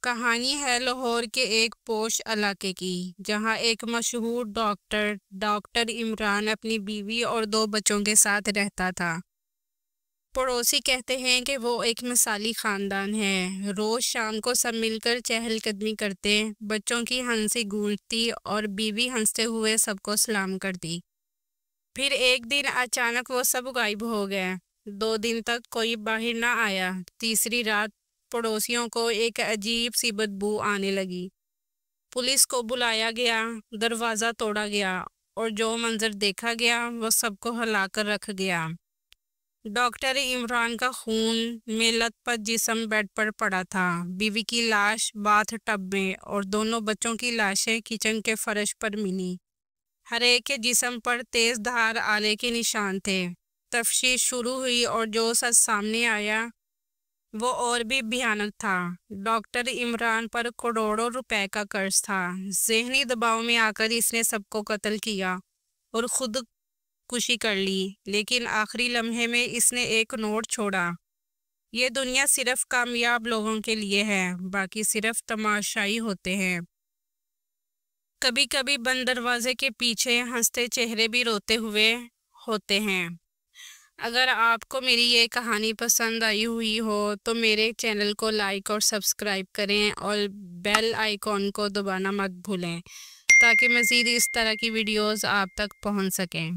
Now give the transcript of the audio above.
کہانی ہے لاہور کے ایک پوش علاقے کی، جہاں ایک مشہور ڈاکٹر عمران اپنی بیوی اور 2 بچوں کے ساتھ رہتا تھا۔ پڑوسی کہتے ہیں کہ وہ ایک مثالی خاندان ہے۔ روز شام کو سب مل کر چہل قدمی کرتے، بچوں کی ہنسی گونجتی اور بیوی ہنستے ہوئے سب کو سلام کرتی۔ پھر ایک دن اچانک وہ سب غائب ہو گئے۔ 2 دن تک کوئی باہر نہ آیا۔ تیسری رات پڑوسیوں کو ایک عجیب سی بدبو آنے لگی۔ پولیس کو بلایا گیا، دروازہ توڑا گیا اور جو منظر دیکھا گیا وہ سب کو ہلا کر رکھ گیا۔ ڈاکٹر عمران کا خون میں لت پت جسم بیڈ پر پڑا تھا، بیوی کی لاش باتھ ٹب میں اور دونوں بچوں کی لاشیں کچن کے فرش پر ملی۔ ہر ایک کے جسم پر تیز دھار آلے کے نشان تھے۔ تفتیش شروع ہوئی اور جو سچ سامنے آیا وہ اور بھی بھیانک تھا۔ ڈاکٹر عمران پر کروڑوں روپے کا قرض تھا۔ ذہنی دباؤ میں آ کر اس نے سب کو قتل کیا اور خود کشی کر لی، لیکن آخری لمحے میں اس نے ایک نوٹ چھوڑا: یہ دنیا صرف کامیاب لوگوں کے لیے ہے، باقی صرف تماشائی ہوتے ہیں۔ کبھی کبھی بند دروازے کے پیچھے ہنستے چہرے بھی روتے ہوئے ہوتے ہیں۔ اگر آپ کو میری یہ کہانی پسند آئی ہوئی ہو تو میرے چینل کو لائک اور سبسکرائب کریں اور بیل آئیکن کو دبانا مت بھولیں تاکہ مزید اس طرح کی ویڈیوز آپ تک پہنچ سکیں۔